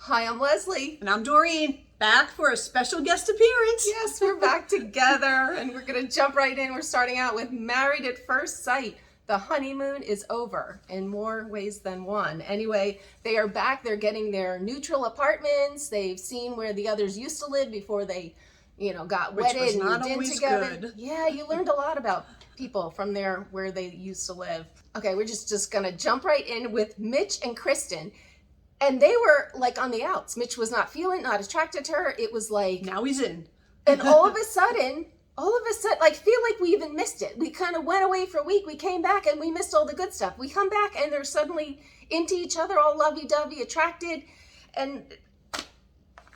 Hi, I'm Leslie. And I'm Doreen, back for a special guest appearance. Yes, we're back together and we're going to jump right in. We're starting out with Married at First Sight. The honeymoon is over in more ways than one. Anyway, they are back. They're getting their neutral apartments. They've seen where the others used to live before they, got wedded was and not moved in always together. good. Yeah, you learned a lot about people from there where they used to live. Okay, we're just going to jump right in with Mitch and Kristen. And they were like on the outs. Mitch was not attracted to her. It was like, Now he's in. and all of a sudden, like, feel like we even missed it. We kind of went away for a week. We came back and we missed all the good stuff. We come back and they're suddenly into each other, all lovey-dovey, attracted, and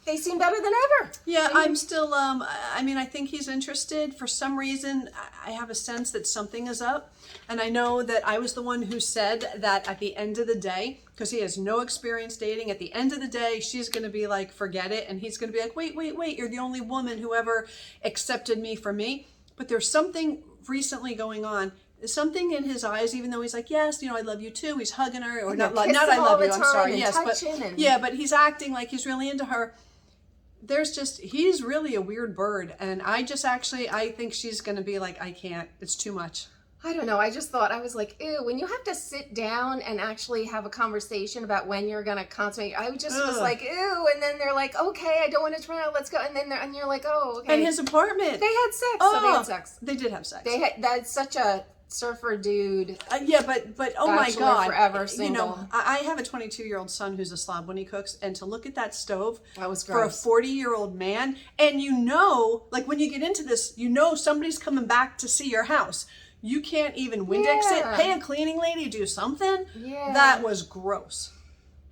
they seem better than ever. Yeah, I'm still, I think he's interested. For some reason, I have a sense that something is up. And I know that I was the one who said that at the end of the day, because he has no experience dating, at the end of the day, she's going to be like, forget it. And he's going to be like, wait, you're the only woman who ever accepted me for me. But there's something recently going on. Something in his eyes, even though he's like, yes, I love you too. He's hugging her, or not I love you. I'm sorry. Yes, but he's acting like he's really into her. He's really a weird bird. And I think she's going to be like, I can't, it's too much. I don't know. I was like, ew, when you have to sit down and actually have a conversation about when you're going to consummate, I just was like, ew. And then they're like, okay, I don't want to try out. Let's go. And you're like, oh, okay. And his apartment. They had sex. So they had sex. They did have sex. That's such a surfer dude. But oh my God. Forever single. I have a 22-year-old son who's a slob when he cooks, and to look at that stove that was gross. For a 40-year-old man, and like when you get into this, somebody's coming back to see your house. You can't even Windex it. Pay a cleaning lady, do something. Yeah. That was gross.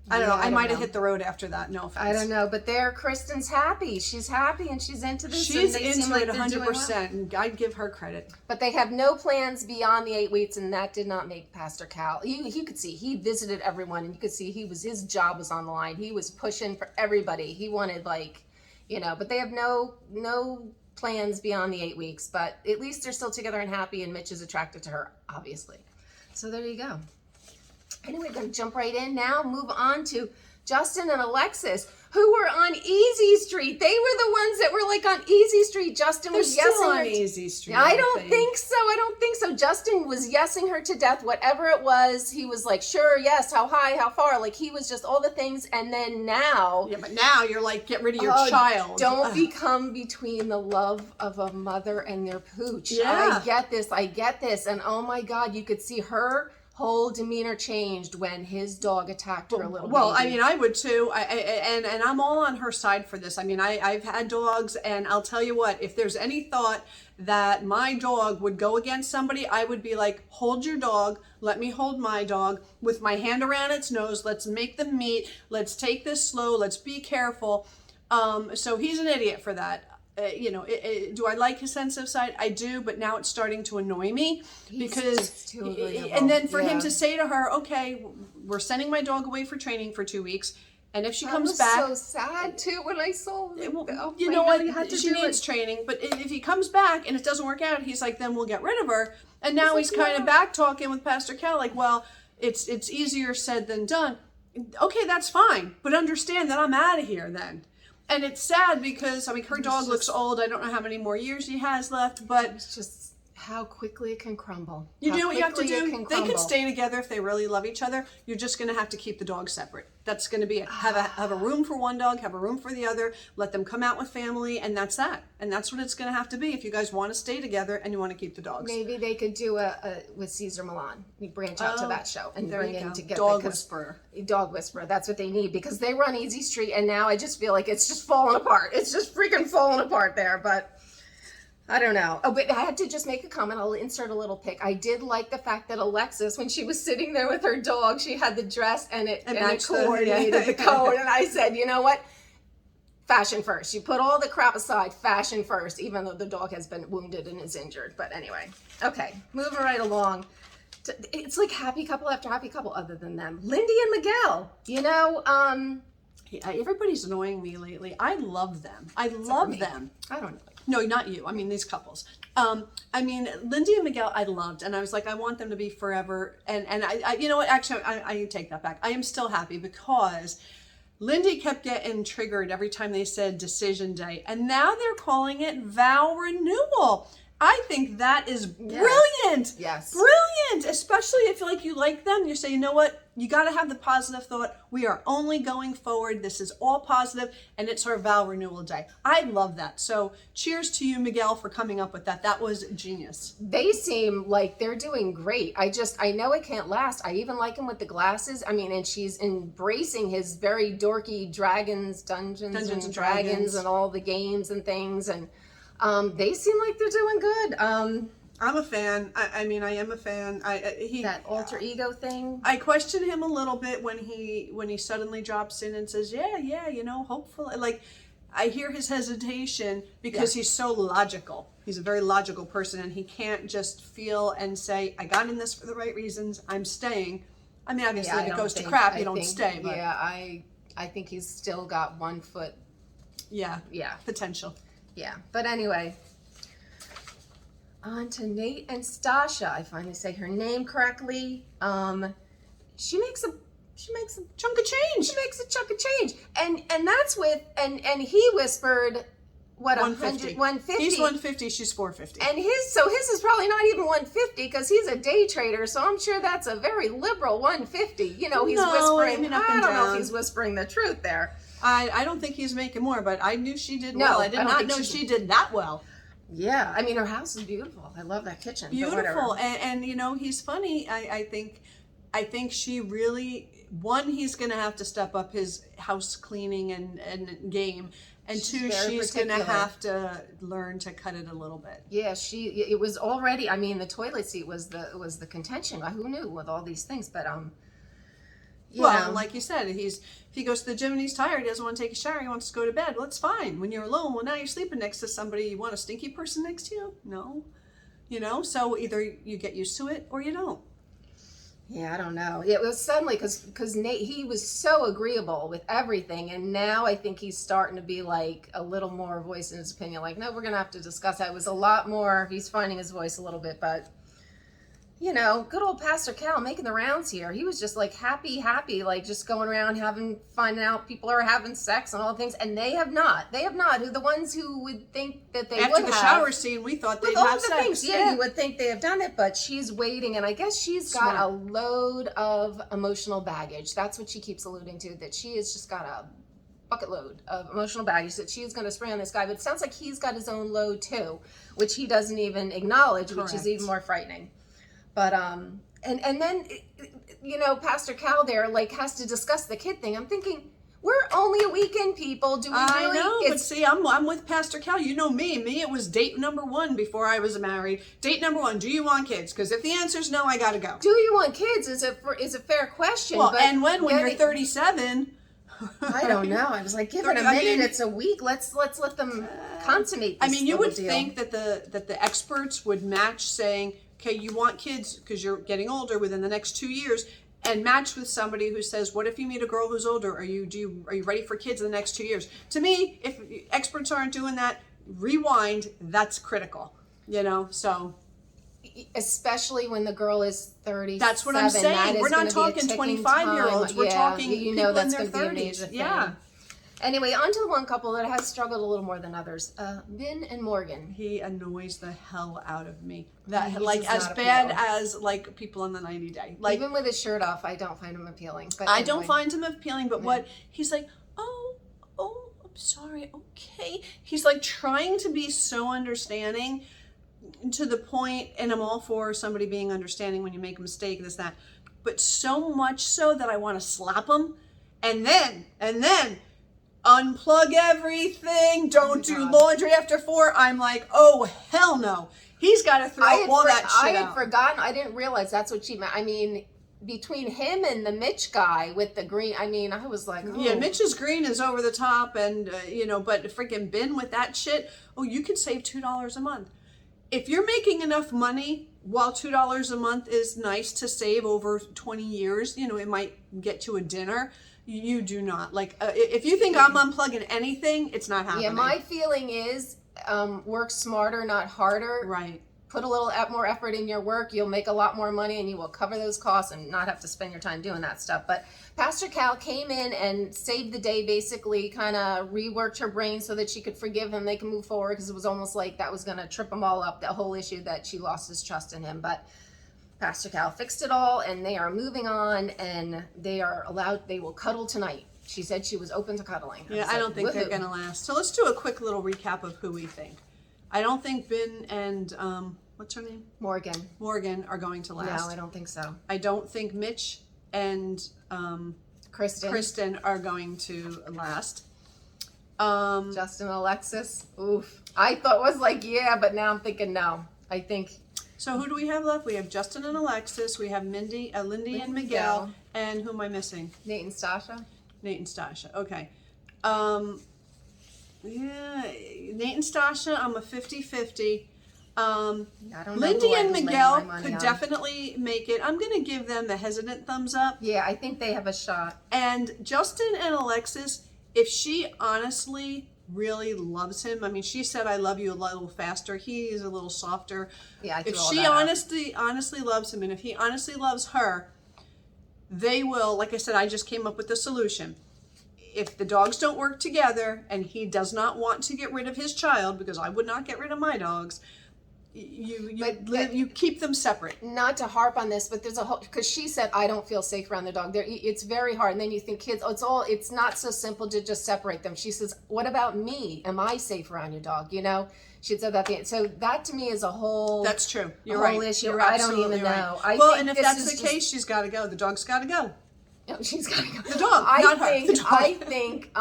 I don't know. I might have hit the road after that. No offense. I don't know. But Kristen's happy. She's happy and she's into this. She's into it 100%. And I'd give her credit. But they have no plans beyond the 8 weeks, and that did not make Pastor Cal. You could see he visited everyone, and you could see his job was on the line. He was pushing for everybody. He wanted but they have no plans beyond the 8 weeks, but at least they're still together and happy, and Mitch is attracted to her, obviously. So there you go. Anyway, we're going to jump right in now, move on to Justin and Alexis, who were on Easy Street. They were the ones that were like on Easy Street. Justin was yesing her. Easy Street. I don't think so. Justin was yesing her to death, whatever it was. He was like, sure, yes, how high, how far. Like, he was just all the things. And then now. Yeah, but now you're like, get rid of your child. Don't become between the love of a mother and their pooch. Yeah. I get this. And oh my God, you could see her whole demeanor changed when his dog attacked her little baby. I would too. And I'm all on her side for this. I've had dogs, and I'll tell you what, if there's any thought that my dog would go against somebody, I would be like, hold your dog, let me hold my dog with my hand around its nose, let's make them meet, let's take this slow, let's be careful. So he's an idiot for that. Do I like his sensitive side? I do, but now it's starting to annoy me and then for him to say to her, okay, we're sending my dog away for training for 2 weeks. And if she comes back, so sad too when I saw she needs training. But if he comes back and it doesn't work out, he's like, then we'll get rid of her. And now he's kind of back talking with Pastor Cal, like, well, it's easier said than done. Okay, that's fine, but understand that I'm out of here then. And it's sad because, her dog looks old. I don't know how many more years she has left, but it's just how quickly it can crumble. You do what you have to do. They can stay together if they really love each other. You're just going to have to keep the dogs separate. That's going to be it. Have a room for one dog, have a room for the other, let them come out with family, and that's that. And that's what it's going to have to be if you guys want to stay together and you want to keep the dogs. Maybe they could do with Caesar Milan. We branch out to that show and bring in to get Dog Whisperer. Dog Whisperer. That's what they need, because they run Easy Street, and now I just feel like it's just falling apart. It's just freaking falling apart there, but I don't know. Oh, but I had to just make a comment. I'll insert a little pic. I did like the fact that Alexis, when she was sitting there with her dog, she had the dress and it coordinated the coat. And I said, you know what? Fashion first. You put all the crap aside, fashion first, even though the dog has been wounded and is injured. But anyway, okay, moving right along. It's like happy couple after happy couple other than them. Lindsey and Miguel, everybody's annoying me lately. I love them. I love them. I don't know. No, not you. I mean, these couples. Lindsey and Miguel, I loved, and I was like, I want them to be forever. And I you know what? Actually, I take that back. I am still happy because Lindy kept getting triggered every time they said decision day. And now they're calling it vow renewal. I think that is brilliant. Yes. Brilliant. Especially if you like them. You say, you know what? You got to have the positive thought. We are only going forward. This is all positive, and it's our vow renewal day. I love that. So cheers to you, Miguel, for coming up with that. That was genius. They seem like they're doing great. I know it can't last. I even like him with the glasses. I mean, and she's embracing his very dorky Dungeons and Dragons and all the games and things. And they seem like they're doing good. I'm a fan. I mean, I am a fan. That alter ego thing. I question him a little bit when he suddenly drops in and says, yeah, you know, hopefully. Like, I hear his hesitation because he's so logical. He's a very logical person, and he can't just feel and say, I got in this for the right reasons, I'm staying. I mean, obviously, if it goes to crap, you don't stay. But yeah, I think he's still got 1 foot. Yeah. Yeah. Potential. Yeah. But anyway, on to Nate and Stasha. I finally say her name correctly. She makes a Chunk of change. She makes a chunk of change. And that's with and he whispered what 150. 150. He's 150, she's 450. And his is probably not even 150 because he's a day trader, so I'm sure that's a very liberal 150. You know, he's whispering. I mean, I don't know if he's whispering the truth there. I don't think he's making more, but I knew she did No, well. I did I don't not think know she did that well. Yeah, I mean, her house is beautiful. I love that kitchen. Beautiful, and you know, he's funny. I think she really, one, he's gonna have to step up his house cleaning and game, and two, she's gonna have to learn to cut it a little bit. Yeah, it was already. I mean, the toilet seat was the contention. Who knew with all these things? But well, like you said, if he goes to the gym and he's tired, he doesn't want to take a shower, he wants to go to bed. Well, it's fine. When you're alone, well, now you're sleeping next to somebody. You want a stinky person next to you? No, you know. So either you get used to it or you don't. Yeah, I don't know. It was suddenly because Nate, he was so agreeable with everything, and now I think he's starting to be like a little more voice in his opinion. Like, no, we're gonna have to discuss that. It was a lot more. He's finding his voice a little bit, but you know, good old Pastor Cal making the rounds here. He was just like happy, like just going around finding out people are having sex and all things, and they have not. Who the ones who would think that they would have. After the shower scene, we thought they'd have sex. Things, yeah, you would think they have done it, but she's waiting, and I guess she's got a load of emotional baggage. That's what she keeps alluding to, that she has just got a bucket load of emotional baggage that she's going to spray on this guy. But it sounds like he's got his own load too, which he doesn't even acknowledge, which is even more frightening. But and then you know, Pastor Cal there like has to discuss the kid thing. I'm thinking, we're only a weekend, people. Do we really? I know, but see, I'm with Pastor Cal. You know me. It was date number 1 before I was married. Date number 1. Do you want kids? Because if the answer's no, I gotta go. Do you want kids? Is a fair question. Well, but and when you're 37. I don't know. I was like, give it a minute. It's a week. Let's let them consummate this. I mean, you would deal. think that the experts would match saying, okay, you want kids because you're getting older within the next 2 years, and match with somebody who says, what if you meet a girl who's older? Are you ready for kids in the next 2 years? To me, if experts aren't doing that, rewind, that's critical, you know, so. Especially when the girl is 37. That's what I'm saying. We're not talking 25-year-olds. We're talking you know, people in that's their going to be a major 30s. thing. Yeah. Anyway, on to the one couple that has struggled a little more than others. Vin and Morgan. He annoys the hell out of me. That like as bad as like people on the 90 Day. Like, even with his shirt off, I don't find him appealing. But I don't find him appealing. But what he's like, oh, I'm sorry. Okay. He's like trying to be so understanding to the point, and I'm all for somebody being understanding when you make a mistake, this, that, but so much so that I want to slap him, and then unplug everything, don't do laundry after 4. I'm like, oh, hell no. He's got to throw all that shit out. I had forgotten. I didn't realize that's what she meant. I mean, between him and the Mitch guy with the green, I mean, I was like, oh. Yeah, Mitch's green is over the top, and, you know, but freaking Ben with that shit, oh, you could save $2 a month. If you're making enough money, while $2 a month is nice to save over 20 years, you know, it might get you a dinner. You do not. Like, if you think I'm unplugging anything, it's not happening. Yeah, my feeling is work smarter, not harder. Right. put a little more effort in your work, you'll make a lot more money and you will cover those costs and not have to spend your time doing that stuff. But Pastor Cal came in and saved the day, basically kind of reworked her brain so that she could forgive him, they can move forward, because it was almost like that was going to trip them all up, the whole issue that she lost his trust in him. But Pastor Cal fixed it all and they are moving on, and they will cuddle tonight. She said she was open to cuddling. Yeah, I don't think they're going to last. So let's do a quick little recap of who we think. I don't think Ben and, what's her name? Morgan are going to last. No, I don't think so. I don't think Mitch and Kristen are going to last. Justin and Alexis, oof. I thought was like, yeah, but now I'm thinking no. I think. So who do we have left? We have Justin and Alexis. We have Lindsey and Miguel. And who am I missing? Nate and Stasha. Okay. Yeah, Nate and Stasha, I'm a 50-50. I don't know. Lindsey and Miguel could definitely make it. I'm going to give them the hesitant thumbs up. Yeah, I think they have a shot. And Justin and Alexis, if she honestly really loves him, I mean, she said, I love you a little faster. He is a little softer. Yeah, if she honestly loves him, and if he honestly loves her, they will, like I said, I just came up with the solution. If the dogs don't work together and he does not want to get rid of his child, because I would not get rid of my dogs, you keep them separate. Not to harp on this, but there's a whole, because she said, I don't feel safe around the dog. It's very hard. And then you think kids, it's not so simple to just separate them. She says, what about me? Am I safe around your dog? You know, she said that. So that to me is a whole. That's true. You're right. Issue. You're I don't even know. Right. Well, and if that's the case, she's got to go. The dog's got to go. No, she's got to go. The dog, not her. The dog. I think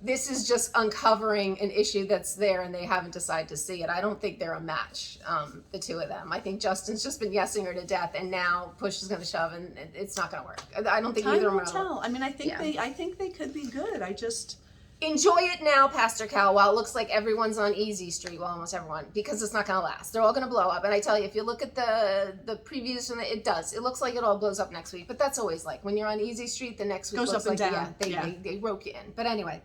this is just uncovering an issue that's there and they haven't decided to see it. I don't think they're a match, the two of them. I think Justin's just been yesing her to death, and now push is going to shove, and it's not going to work. I don't think either of them will tell. I mean, I think they could be good. I just enjoy it now, Pastor Cal, while it looks like everyone's on easy street, well, almost everyone, because it's not going to last. They're all going to blow up. And I tell you, if you look at the previews from it looks like it all blows up next week. But that's always like when you're on easy street, the next week goes looks up and like down. They rope you in. But anyway,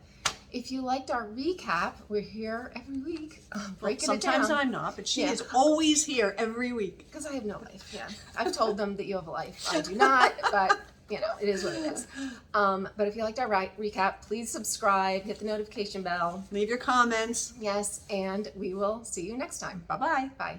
if you liked our recap, we're here every week. Breaking it down. Sometimes I'm not, but she is always here every week. Because I have no life. Yeah, I've told them that you have a life. I do not, but you know, it is what it is. But if you liked our recap, please subscribe, hit the notification bell. Leave your comments. Yes, and we will see you next time. Bye-bye. Bye.